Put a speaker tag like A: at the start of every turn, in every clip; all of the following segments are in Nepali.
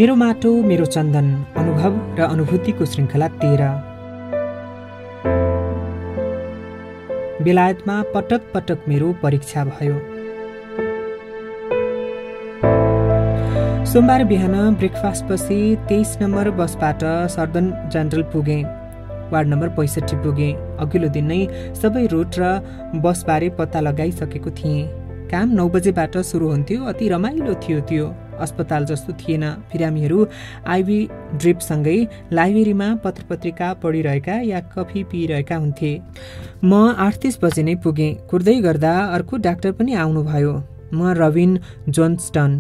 A: मेरो माटो मेरो चन्दन अनुभव र अनुभूतिको श्रृङ्खला 13। बेलायतमा पटक पटक मेरो परीक्षा भयो। सोमबार बिहान ब्रेकफास्टपछि 23 नम्बर बसबाट सर्दन जनरल पुगेँ। वार्ड नम्बर 65 पुगेँ। अघिल्लो दिन नै सबै रुट र बसबारे पत्ता लगाइसकेको थिएँ। काम 9 बजेबाट सुरु हुन्थ्यो। अति रमाइलो थियो त्यो। अस्पताल जस्तो थिएन। बिरामीहरू आइभी ड्रिपसँगै लाइब्रेरीमा पत्रपत्रिका पढिरहेका या कफी पिइरहेका हुन्थे। म 8:30 बजे नै पुगेँ। कुर्दै गर्दा अर्को डाक्टर पनि आउनुभयो। म रबिन जोन्स्टन,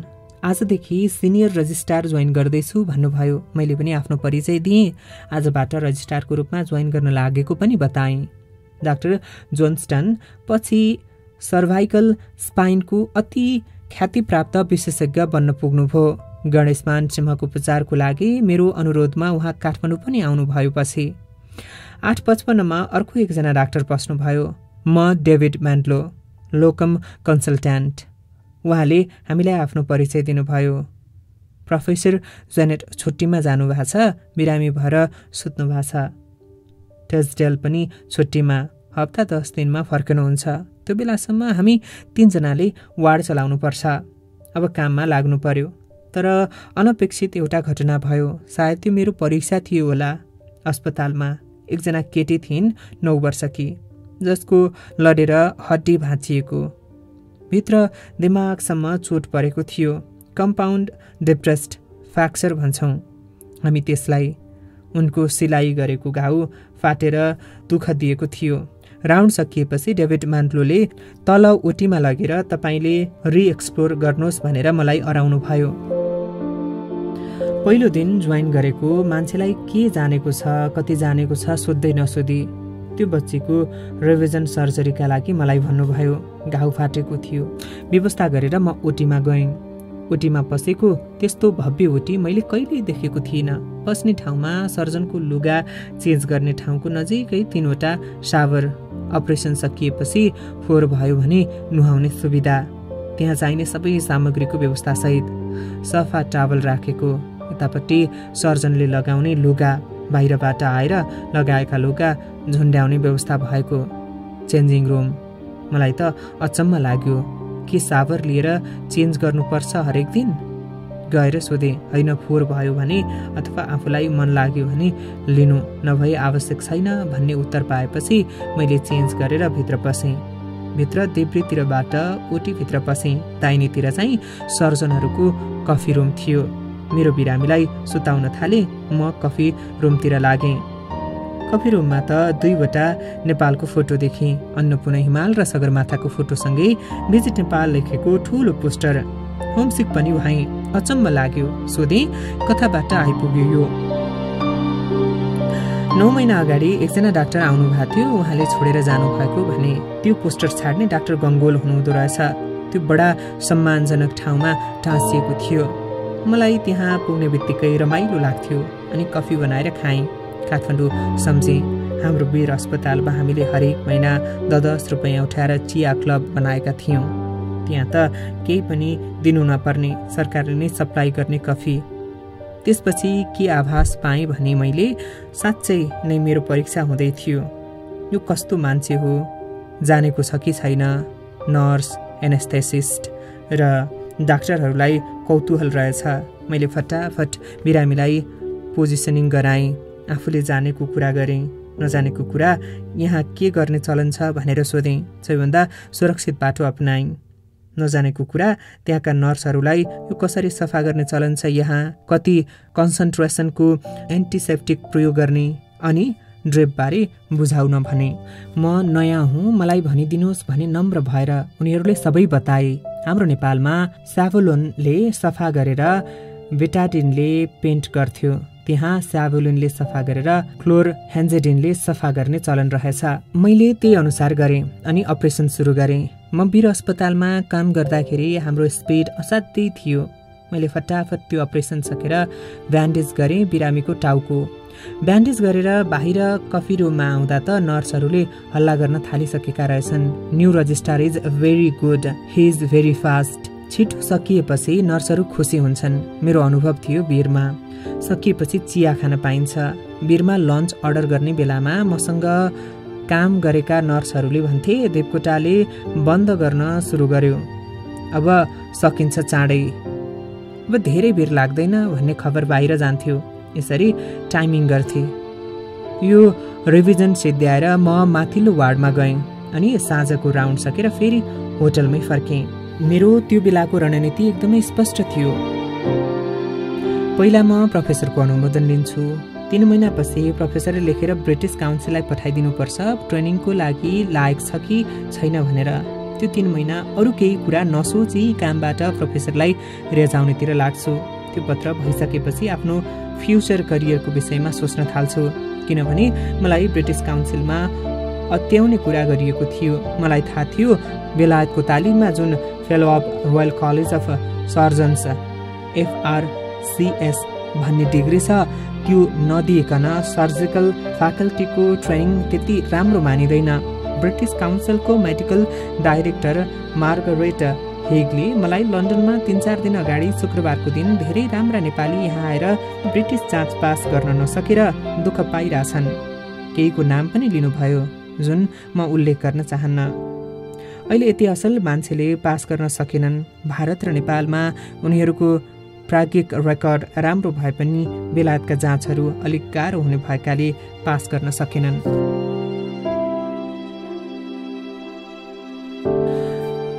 A: आजदेखि सिनियर रजिस्ट्रार जोइन गर्दैछु भन्नुभयो। मैले पनि आफ्नो परिचय दिएँ। आजबाट रजिस्ट्रारको रूपमा जोइन गर्न लागेको पनि बताएँ। डाक्टर जोन्स्टन पछि सर्भाइकल स्पाइनको अति ख्यातिप्राप्त विशेषज्ञ बन्न पुग्नुभयो। गणेशमान सिंहको उपचारको लागि मेरो अनुरोधमा उहाँ काठमाडौँ पनि आउनुभयो। पछि 8:55 अर्को एकजना डाक्टर पस्नुभयो। म डेभिड म्यान्डलो, लोकम कन्सल्ट्यान्ट। उहाँले हामीलाई आफ्नो परिचय दिनुभयो। प्रोफेसर जेनेट छुट्टीमा जानुभएको छ। बिरामी भएर सुत्नु भएको छ। टेस्डेल पनि छुट्टीमा, हप्ता 10 दिनमा फर्कनुहुन्छ। त्यो बेलासम्म हामी 3 जनाले वार्ड चलाउनुपर्छ। अब काममा लाग्नु पर्यो। तर अनपेक्षित एउटा घटना भयो। सायद त्यो मेरो परीक्षा थियो होला। अस्पतालमा एकजना केटी थिइन्, 9 वर्षकी, जसको लडेर हड्डी भाँचिएको, भित्र दिमागसम्म चोट परेको थियो। कम्पाउन्ड डिप्रेस्ड फ्र्याक्चर भन्छौँ हामी त्यसलाई। उनको सिलाइ गरेको घाउ फाटेर दुःख दिएको थियो। राउन्ड सकिएपछि डेभिड म्यान्डलोले तल ओटीमा लगेर तपाईले रिएक्सप्लोर गर्नुहोस् भनेर मलाई अराउनु भयो। पहिलो दिन जोइन गरेको मान्छेलाई के जानेको छ, कति जानेको छ सोध्दै नसोधी त्यो बच्चीको रिभिजन सर्जरीका लागि मलाई भन्नुभयो। घाउ फाटेको थियो। व्यवस्था गरेर म ओटीमा गएँ। ओटीमा पसेको त्यस्तो भव्य ओटी मैले कहिल्यै देखेको थिइनँ। बस्ने ठाउँमा सर्जनको लुगा चेन्ज गर्ने ठाउँको नजिकै 3वटा सावर। अपरेसन सकिएपछि फोहोर भयो भने नुहाउने सुविधा। त्यहाँ चाहिने सबै सामग्रीको व्यवस्था सहित सफा टावल राखेको। यतापट्टि सर्जनले लगाउने लुगा, बाहिरबाट आएर लगाएका लुगा झुन्ड्याउने व्यवस्था भएको। Changing room. मलाई त अचम्म लाग्यो। के सावर लिएर चेन्ज गर्नुपर्छ हरेक दिन? गएर सोधेँ। होइन, फोहोर भयो भने अथवा आफूलाई मन लाग्यो भने लिनु, नभए आवश्यक छैन भन्ने उत्तर पाएपछि मैले चेन्ज गरेर भित्र पसेँ। भित्र देब्रेतिरबाट ओटीभित्र पसेँ। दाहिनेतिर चाहिँ सर्जनहरूको कफी रुम थियो। मेरो बिरामीलाई सुताउन थाले। म कफी रुमतिर लागेँ। कफी रुममा त 2वटा नेपालको फोटो देखेँ। अन्नपूर्ण हिमाल र सगरमाथाको फोटोसँगै भिजिट नेपाल लेखेको ठुलो पोस्टर। होमसिक पनि भएँ। अचम्म लाग्यो। सोधेँ, कताबाट आइपुग्यो यो? 9 महिना अगाडि एकजना डाक्टर आउनु भएको थियो। उहाँले छोडेर जानुभएको भने। त्यो पोस्टर छाड्ने डाक्टर गङ्गोल हुनुहुँदो रहेछ। त्यो बडा सम्मानजनक ठाउँमा टाँसिएको थियो। मलाई त्यहाँ पुग्ने बित्तिकै रमाइलो लाग्थ्यो। अनि कफी बनाएर खाएँ। काठमाडौँ सम्झेँ। हाम्रो वीर अस्पतालमा हामीले हरेक महिना 10 रुपियाँ उठाएर चिया क्लब बनाएका थियौँ। त्यहाँ त केही पनि दिनु नपर्ने, सरकारले नै सप्लाई गर्ने कफी। त्यसपछि के आभास पाएँ भने मैले साँच्चै नै मेरो परीक्षा हुँदै थियो। यो कस्तो मान्छे हो, जानेको छ कि छैन? नर्स, एनेस्थेसिस्ट र डाक्टरहरूलाई कौतूहल रहेछ। मैले फटाफट बिरामीलाई पोजिसनिङ गराएँ। आफूले जानेको कुरा गरेँ। नजानेको कुरा यहाँ के गर्ने चलन छ भनेर सोधेँ। सबैभन्दा सुरक्षित बाटो अपनाएँ। नजानेको कुरा त्यहाँका नर्सहरूलाई यो कसरी सफा गर्ने चलन छ, यहाँ कति कन्सन्ट्रेसनको एन्टिसेप्टिक प्रयोग गर्ने, अनि ड्रेपबारे बुझाउन भने। म नयाँ हुँ, मलाई भनिदिनुहोस् भने नम्र भएर उनीहरूले सबै बताए। हाम्रो नेपालमा स्याभोलोनले सफा गरेर बेटाडिनले पेन्ट गर्थ्यो। त्यहाँ स्याभोलोनले सफा गरेर क्लोर हेन्जेडिनले सफा गर्ने चलन रहेछ। मैले त्यही अनुसार गरेँ अनि अपरेसन सुरु गरेँ। म वीर अस्पतालमा काम गर्दाखेरि हाम्रो स्पिड असाध्यै थियो। मैले फटाफट त्यो अपरेसन सकेर ब्यान्डेज गरेँ बिरामीको टाउको। ब्यान्डेज गरेर बाहिर कफी रुममा आउँदा त नर्सहरूले हल्ला गर्न थालिसकेका रहेछन्। New registrar is very good, he is very fast. छिटो सकिएपछि नर्सहरू खुसी हुन्छन्। मेरो अनुभव थियो बिरमा। सकिएपछि चिया खान पाइन्छ। बिरमा लन्च अर्डर गर्ने बेलामा मसँग काम गरेका नर्सहरूले भन्थे, देवकोटाले बन्द गर्न सुरु गर्यो, अब सकिन्छ चाँडै, अब धेरै बेर लाग्दैन भन्ने खबर बाहिर जान्थ्यो। यसरी टाइमिङ गर्थे। यो रिभिजन सिद्ध्याएर म माथिल्लो वार्डमा गएँ अनि साँझको राउन्ड सकेर फेरि होटलमै फर्केँ। मेरो त्यो बेलाको रणनीति एकदमै स्पष्ट थियो। पहिला म प्रोफेसरको अनुमोदन लिन्छु। 3 महिनापछि प्रोफेसरले लेखेर ब्रिटिस काउन्सिललाई पठाइदिनुपर्छ ट्रेनिङको लागि लायक छ कि छैन भनेर। त्यो 3 महिना अरू केही कुरा नसोची कामबाट प्रोफेसरलाई रेजाउनेतिर लाग्छु। त्यो पत्र भइसकेपछि आफ्नो फ्युचर करियरको विषयमा सोच्न थाल्छु, किनभने मलाई ब्रिटिस काउन्सिलमा अत्याउने कुरा गरिएको थियो। मलाई थाहा थियो बेलायतको तालिममा जुन fellow of royal college of surgeons FRCS भन्ने डिग्री छ त्यो नदिएकन सर्जिकल फ्याकल्टीको ट्रेनिङ त्यति राम्रो मानिँदैन। ब्रिटिस काउन्सिलको मेडिकल डाइरेक्टर मार्गरेट हेगले मलाई लन्डनमा 3-4 दिन अगाडि शुक्रबारको दिन धेरै राम्रा नेपाली यहाँ आएर ब्रिटिस जाँच पास गर्न नसकेर दुःख पाइरहेछन्। केहीको नाम पनि लिनुभयो जुन म उल्लेख गर्न चाहन्न। अहिले यति असल मान्छेले पास गर्न सकेनन्। भारत र नेपालमा उनीहरूको प्राज्ञिक रेकर्ड राम्रो भए पनि बेलायतका जाँचहरू अलिक गाह्रो हुने भएकाले पास गर्न सकेनन्।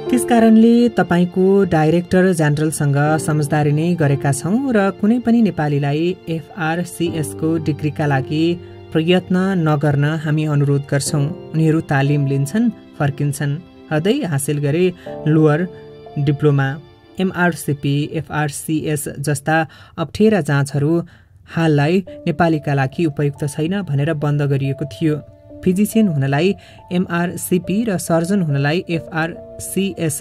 A: त्यसकारणले तपाईँको डाइरेक्टर जेनरलसँग समझदारी नै गरेका छौँ र कुनै पनि नेपालीलाई FRCS को डिग्रीका लागि प्रयत्न नगर्न हामी अनुरोध गर्छौँ। उनीहरू तालिम लिन्छन्, फर्किन्छन्। हदै हासिल गरे लोअर डिप्लोमा, MRCP, FRCS जस्ता अप्ठ्यारा जाँचहरू हाललाई नेपालीका लागि उपयुक्त छैन भनेर बन्द गरिएको थियो। फिजिसियन हुनलाई MRCP र सर्जन हुनलाई FRCS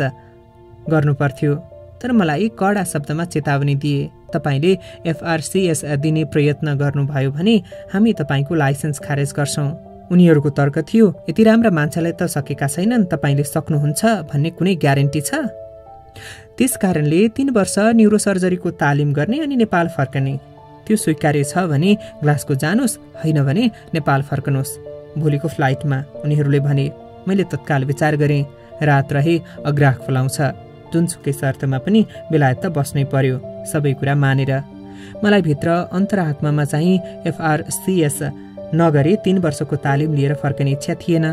A: गर्नुपर्थ्यो। तर मलाई कडा शब्दमा चेतावनी दिए, तपाईँले FRCS दिने प्रयत्न गर्नुभयो भने हामी तपाईँको लाइसेन्स खारेज गर्छौँ। उनीहरूको तर्क थियो, यति राम्रा मान्छेलाई त सकेका छैनन्, तपाईँले सक्नुहुन्छ भन्ने कुनै ग्यारेन्टी छ? त्यसकारणले 3 वर्ष न्युरोसर्जरीको तालिम गर्ने अनि नेपाल फर्कने। त्यो स्वीकार्य छ भने ग्लासको जानुस्, होइन भने नेपाल फर्कनुहोस्। भोलिको फ्लाइटमा उनीहरूले भने। मैले तत्काल विचार गरेँ। रात रहे अग्राह फलाउँछ। जुनसुकै शर्तमा पनि बेलायत त बस्नै पर्यो, सबै कुरा मानेर। मलाई भित्र अन्तरात्मामा चाहिँ FRCS नगरे 3 वर्षको तालिम लिएर फर्कने इच्छा थिएन।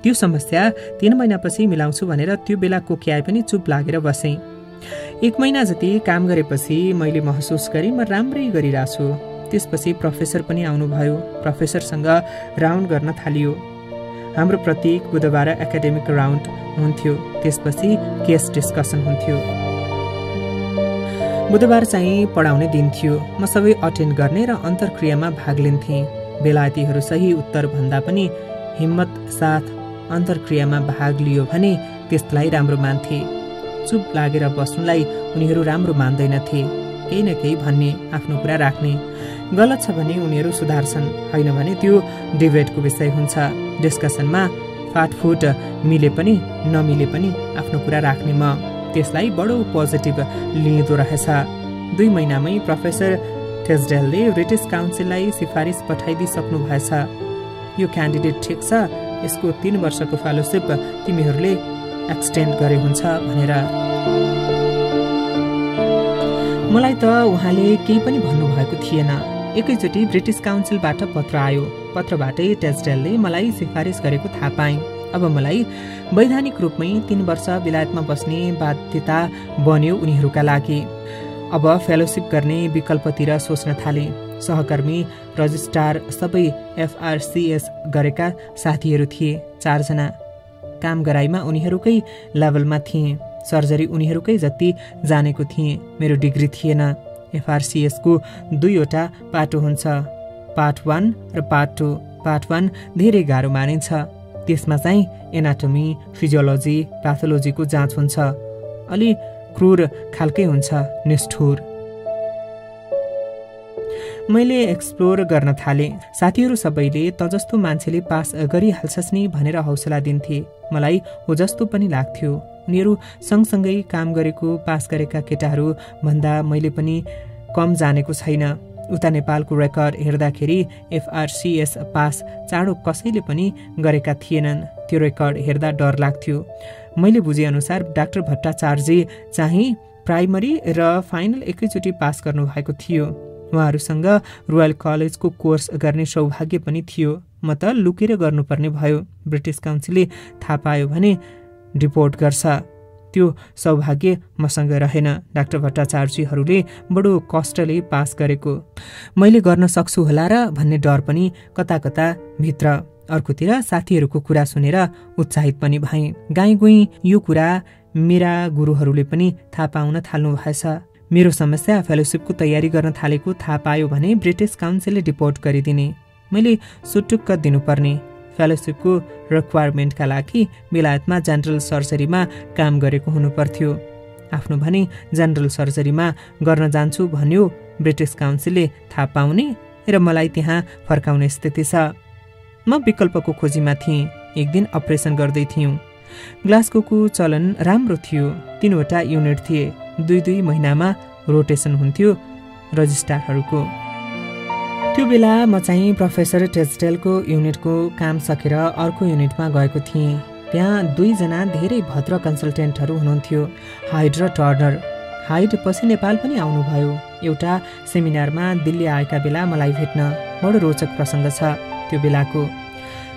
A: त्यो समस्या 3 महिनापछि मिलाउँछु भनेर त्यो बेला कोक्याए पनि चुप लागेर बसेँ। 1 महिना जति काम गरेपछि मैले महसुस गरेँ म राम्रै गरिरहेछु। त्यसपछि प्रोफेसर पनि आउनुभयो। प्रोफेसरसँग राउन्ड गर्न थालियो। हाम्रो प्रत्येक बुधबार एकाडेमिक राउन्ड हुन्थ्यो। त्यसपछि केस डिस्कसन हुन्थ्यो। बुधबार चाहिँ पढाउने दिन थियो। म सबै अटेन्ड गर्ने र अन्तर्क्रियामा भाग लिन्थेँ। बेलायतीहरू सही उत्तर भन्दा पनि हिम्मत साथ अन्तर्क्रियामा भाग लियो भने त्यसलाई राम्रो मान्थे। चुप लागेर बस्नुलाई उनीहरू राम्रो मान्दैनथे। केही न केही भन्ने, आफ्नो कुरा राख्ने। गलत छ भने उनीहरू सुधार्छन्, होइन भने त्यो डिबेटको विषय हुन्छ। डिस्कसनमा फाटफुट मिले पनि नमिले पनि आफ्नो कुरा राख्ने म त्यसलाई बडो पोजिटिभ लिँदो रहेछ। 2 महिनामै प्रोफेसर टेस्डेलले ब्रिटिस काउन्सिललाई सिफारिस पठाइदिइसक्नु भएछ। यो क्यान्डिडेट ठिक छ, यसको 3 वर्षको फेलोसिप तिमीहरूले एक्सटेन्ड गरे हुन्छ भनेर। मलाई त उहाँले केही पनि भन्नुभएको थिएन। एकैचोटि ब्रिटिस काउन्सिलबाट पत्र आयो। पत्रबाटै टेस्डेलले मलाई सिफारिस गरेको थाहा पाएँ। अब मलाई वैधानिक रूपमै 3 वर्ष बेलायतमा बस्ने बाध्यता बन्यो उनीहरूका लागि। अब फेलोसिप गर्ने विकल्पतिर सोच्न थाले। सहकर्मी रजिस्ट्रार सबै FRCS गरेका साथीहरू थिए। 4 जना। काम गराइमा उनीहरूकै लेभलमा थिए। सर्जरी उनीहरूकै जति जानेको थिएँ। मेरो डिग्री थिएन। FRCS को 2वटा पाटो हुन्छ, पार्ट 1 र पार्ट 2। पार्ट 1 धेरै गाह्रो मानिन्छ। त्यसमा चाहिँ एनाटोमी, फिजियोलोजी, प्याथोलोजीको जाँच हुन्छ। अलि क्रूर खालकै हुन्छ, निष्ठुर। मैले एक्सप्लोर गर्न थालेँ। साथीहरू सबैले त जस्तो मान्छेले पास गरिहाल्छस् नि भनेर हौसला दिन्थे। मलाई हो जस्तो पनि लाग्थ्यो। उनीहरू सँगसँगै काम गरेको पास गरेका केटाहरू भन्दा मैले पनि कम जानेको छैन। उता नेपालको रेकर्ड हेर्दाखेरि FRCS पास चाँडो कसैले पनि गरेका थिएनन्। त्यो रेकर्ड हेर्दा डर लाग्थ्यो। मैले बुझेअनुसार डाक्टर भट्टाचार्यजी चाहिँ प्राइमरी र फाइनल एकैचोटि पास गर्नुभएको थियो। उहाँहरूसँग रोयल कलेजको कोर्स गर्ने सौभाग्य पनि थियो। म त लुकेर गर्नुपर्ने भयो। ब्रिटिस काउन्सिलले थाहा पायो भने डिपोर्ट गर्छ। त्यो सौभाग्य मसँग रहेन। डाक्टर भट्टाचार्यजीहरूले बडो कष्टले पास गरेको मैले गर्न सक्छु होला र भन्ने डर पनि कता कता भित्र। अर्कोतिर साथीहरूको कुरा सुनेर उत्साहित पनि भएँ। गाई गुई यो कुरा मेरा गुरुहरूले पनि थाहा पाउन थाल्नु भएछ। मेरो समस्या फेलोसिपको तयारी गर्न थालेको थाहा पायो भने ब्रिटिस काउन्सिलले डिपोर्ट गरिदिने। मैले सुटुक्क दिनुपर्ने। फेलोसिपको रिक्वायरमेन्टका लागि बेलायतमा जनरल सर्जरीमा काम गरेको हुनुपर्थ्यो। आफ्नो भने जनरल सर्जरीमा गर्न जान्छु भन्यो ब्रिटिस काउन्सिलले थाहा पाउने र मलाई त्यहाँ फर्काउने स्थिति छ। म विकल्पको खोजीमा थिएँ। एक दिन अपरेसन गर्दै थियौँ। ग्लास्गोको चलन राम्रो थियो। 3वटा युनिट थिए। 2-2 महिनामा रोटेसन हुन्थ्यो रजिस्ट्रारहरूको। त्यो बेला म चाहिँ प्रोफेसर टेस्टेलको युनिटको काम सकेर अर्को युनिटमा गएको थिएँ। त्यहाँ 2 जना धेरै भद्र कन्सल्टेन्टहरू हुनुहुन्थ्यो, हाइड र टर्नर। हाइड पछि नेपाल पनि आउनुभयो। एउटा सेमिनारमा दिल्ली आएका बेला मलाई भेट्न। बडो रोचक प्रसङ्ग छ त्यो बेलाको।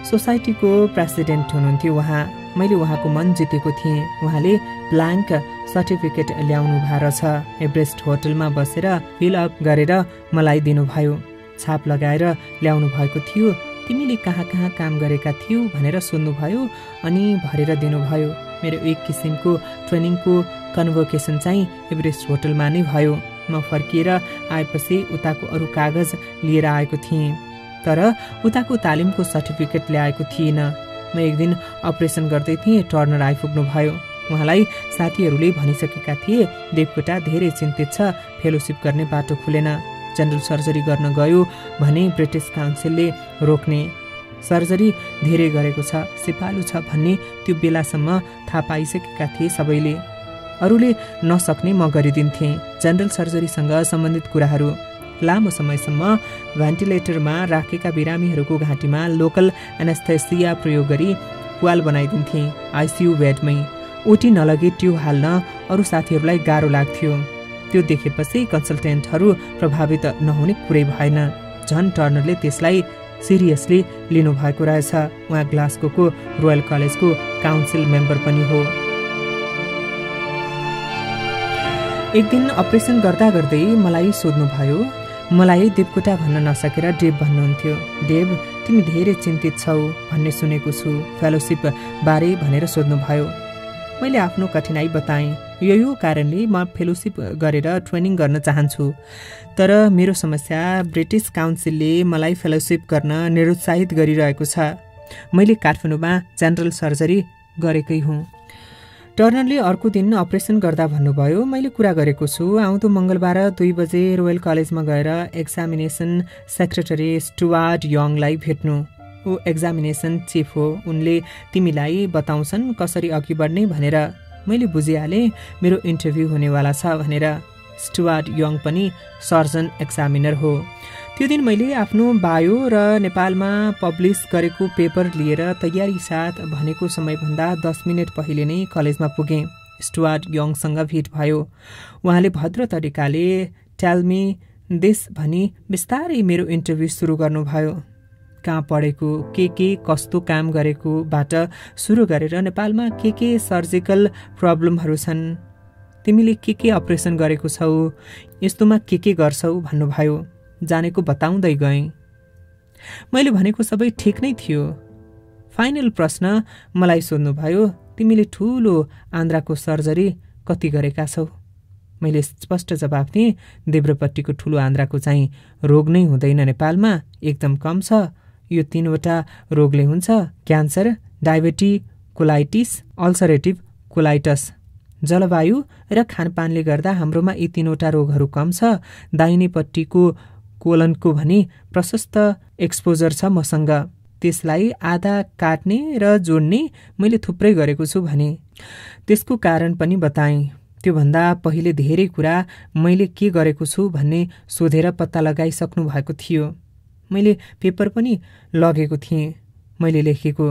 A: सोसाइटीको प्रेसिडेन्ट हुनुहुन्थ्यो उहाँ। मैले उहाँको मन जितेको थिएँ। उहाँले ब्ल्याङ्क सर्टिफिकेट ल्याउनु भएको छ। एभरेस्ट होटलमा बसेर फिल अप गरेर मलाई दिनुभयो। छाप लगाएर ल्याउनु भएको थियो। तिमीले कहाँ कहाँ काम गरेका थियौ भनेर सोध्नुभयो अनि भरेर दिनुभयो। मेरो एक किसिमको ट्रेनिङको कन्भोकेसन चाहिँ एभरेस्ट होटलमा नै भयो। म फर्किएर आएपछि उताको अरू कागज लिएर आएको थिएँ, तर उताको तालिमको सर्टिफिकेट ल्याएको थिइनँ। म एक दिन अपरेसन गर्दै थिएँ। टर्नर आइपुग्नु भयो। उहाँलाई साथीहरूले भनिसकेका थिए देवकोटा धेरै चिन्तित छ, फेलोसिप गर्ने बाटो खुलेन। जनरल सर्जरी गर्न गयो भने ब्रिटिस काउन्सिलले रोक्ने। सर्जरी धेरै गरेको छ, सिपालु छ भन्ने त्यो बेलासम्म थाहा पाइसकेका थिए सबैले। अरूले नसक्ने म गरिदिन्थेँ। जनरल सर्जरीसँग सम्बन्धित कुराहरू। लामो समयसम्म भेन्टिलेटरमा राखेका बिरामीहरूको घाँटीमा लोकल एनेस्थेसिया प्रयोग गरी पुवाल बनाइदिन्थेँ आइसियु बेडमै। ओटी नलगे ट्युब हाल्न अरू साथीहरूलाई गाह्रो लाग्थ्यो। त्यो देखेपछि कन्सल्टेन्टहरू प्रभावित नहुने कुरै भएन। झन टर्नरले त्यसलाई सिरियसली लिनुभएको रहेछ। उहाँ ग्लास्गोको रोयल कलेजको काउन्सिल मेम्बर पनि हो। एक दिन अपरेसन गर्दा गर्दै मलाई सोध्नुभयो। मलाई देवकोटा भन्न नसकेर डेभ भन्नुहुन्थ्यो। डेभ, तिमी धेरै चिन्तित छौ भन्ने सुनेको छु, फेलोसिप बारे भनेर सोध्नुभयो। मैले आफ्नो कठिनाई बताएँ। यो कारणले म फेलोसिप गरेर ट्रेनिङ गर्न चाहन्छु, तर मेरो समस्या ब्रिटिस काउन्सिलले मलाई फेलोसिप गर्न निरुत्साहित गरिरहेको छ। मैले काठमाडौँमा जनरल सर्जरी गरेकै हुँ। टर्नरले अर्को दिन अपरेसन गर्दा भन्नुभयो, मैले कुरा गरेको छु, आउँदो मङ्गलबार 2 बजे रोयल कलेजमा गएर एक्जामिनेसन सेक्रेटरी स्टुवार्ट यङलाई भेट्नु। ऊ एक्जामिनेसन चिफ हो। उनले तिमीलाई बताउँछन् कसरी अघि बढ्ने भनेर। मैले बुझिहालेँ मेरो इन्टरभ्यू हुनेवाला छ भनेर। स्टुवार्ट यङ पनि सर्जन एक्जामिनर हो। त्यो दिन मैले आफ्नो बायो र नेपालमा पब्लिस गरेको पेपर लिएर तयारी साथ भनेको समयभन्दा 10 मिनट पहिले नै कलेजमा पुगेँ। स्टुवार्ट यङसँग भेट भयो। उहाँले भद्र तरिकाले टेल मी दिस भनी बिस्तारै मेरो इन्टरभ्यू सुरु गर्नुभयो। कहाँ पढेको, के कस्तो काम गरेकोबाट सुरु गरेर नेपालमा के सर्जिकल प्रब्लमहरू छन्, तिमीले के अपरेसन गरेको छौ, यस्तोमा के गर्छौ भन्नुभयो। जानेको बताउँदै गएँ। मैले भनेको सबै ठिक नै थियो। फाइनल प्रश्न मलाई सोध्नुभयो, तिमीले ठुलो आन्द्राको सर्जरी कति गरेका छौ? मैले स्पष्ट जवाफ दिएँ, देब्रपट्टिको ठुलो आन्द्राको चाहिँ रोग नै हुँदैन नेपालमा, एकदम कम छ। यो 3वटा रोगले हुन्छ, क्यान्सर, डायबेटिकोलाइटिस, अल्सरेटिभ कोलाइटस। जलवायु र खानपानले गर्दा हाम्रोमा यी 3वटा रोगहरू कम छ। दाहिनेपट्टिको कोलनको भने प्रशस्त एक्सपोजर छ मसँग। त्यसलाई आधा काट्ने र जोड्ने मैले थुप्रै गरेको छु भने। त्यसको कारण पनि बताएँ। त्योभन्दा पहिले धेरै कुरा मैले के गरेको छु भन्ने सोधेर पत्ता लगाइसक्नु भएको थियो। मैले पेपर पनि लगेको थिएँ। मैले लेखेको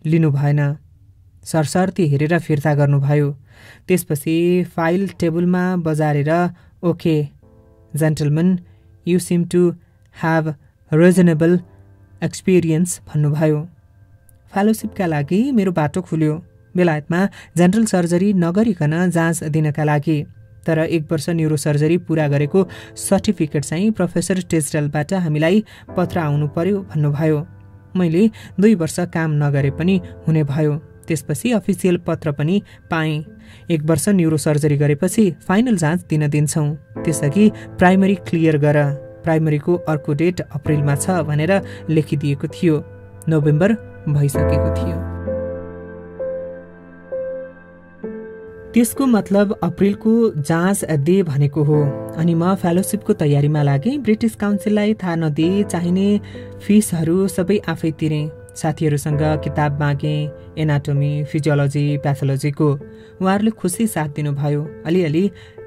A: लिनु भएन। सरसर्ती हेरेर फिर्ता गर्नुभयो। त्यसपछि फाइल टेबलमा बजारेर okay gentleman, you seem to have reasonable experience भन्नुभयो। फेलोसिपका लागि मेरो बाटो खुल्यो। बेलायतमा जेनरल सर्जरी नगरिकन जाँच दिनका लागि। तर 1 वर्ष न्युरोसर्जरी पूरा गरेको सर्टिफिकेट चाहिँ प्रोफेसर टेस्टलबाट हामीलाई पत्र आउनु पर्यो भन्नुभयो। मैले 2 वर्ष काम नगरे पनि हुने भयो। त्यसपछि अफिसियल पत्र पनि पाएँ। 1 वर्ष न्युरोसर्जरी गरेपछि फाइनल जाँच दिन दिन्छौँ। त्यसअघि प्राइमरी क्लियर गर। प्राइमरीको अर्को डेट अप्रिलमा छ भनेर लेखिदिएको थियो। नोभेम्बर भइसकेको थियो। त्यसको मतलब अप्रिलको जाँच दे भनेको हो। अनि म फेलोसिपको तयारीमा लागेँ। ब्रिटिस काउन्सिललाई थाहा नदिई चाहिने फिसहरू सबै आफै तिरेँ। साथीहरूसँग किताब मागेँ, एनाटोमी, फिजियोलोजी, प्याथोलोजीको। उहाँहरूले खुसी साथ दिनुभयो। अलिअलि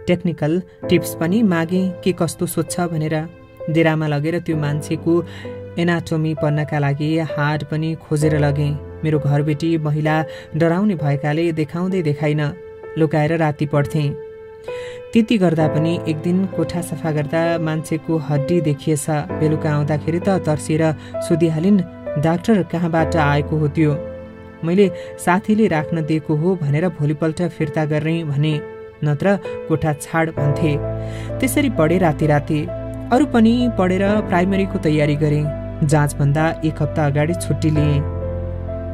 A: टेक्निकल टिप्स पनि मागेँ के कस्तो सोध्छ भनेर। डेरामा लगेर त्यो मान्छेको एनाटोमी पढ्नका लागि हार्ड पनि खोजेर लगेँ। मेरो घरबेटी महिला डराउने भएकाले देखाउँदै देखाइन, लुकाएर राति पढ्थेँ। त्यति गर्दा पनि एक दिन कोठा सफा गर्दा मान्छेको हड्डी देखिएछ। बेलुका आउँदाखेरि त तर्सिएर सोधिहालिन् डाक्टर कहाँबाट आएको हो त्यो। मैले साथीले राख्न दिएको हो भनेर भोलिपल्ट फिर्ता गर्ने भने, नत्र कोठा छाड भन्थे। त्यसरी पढे राति राति। अरू पनि पढेर प्राइमरीको तयारी गरेँ। जाँचभन्दा 1 हप्ता अगाडि छुट्टी लिएँ।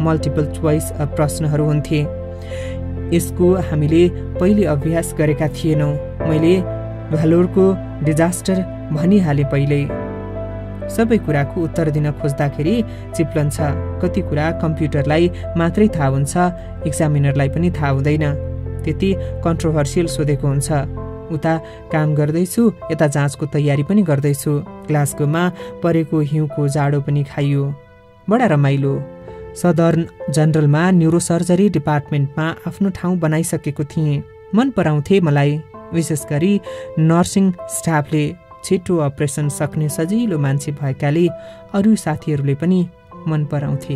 A: मल्टिपल चोइस प्रश्नहरू हुन्थे। यसको हामीले पहिले अभ्यास गरेका थिएनौँ। मैले भ्यालोरको डिजास्टर भनिहालेँ पहिले। सबै कुराको उत्तर दिन खोज्दाखेरि चिप्लन्छ। कति कुरा कम्प्युटरलाई मात्रै थाहा हुन्छ, एक्जामिनरलाई पनि थाहा हुँदैन। त्यति कन्ट्रोभर्सियल सोधेको हुन्छ। उता काम गर्दैछु, यता जाँचको तयारी पनि गर्दैछु। ग्लासगोमा परेको हिउँको जाडो पनि खाइयो। बडा रमाइलो। सदर्न जनरलमा न्युरोसर्जरी डिपार्टमेन्टमा आफ्नो ठाउँ बनाइसकेको थिएँ। मन पराउँथे मलाई। विशेष गरी नर्सिङ स्टाफले। छिटो अपरेसन सक्ने सजिलो मान्छे भएकाले अरू साथीहरूले पनि मन पराउँथे।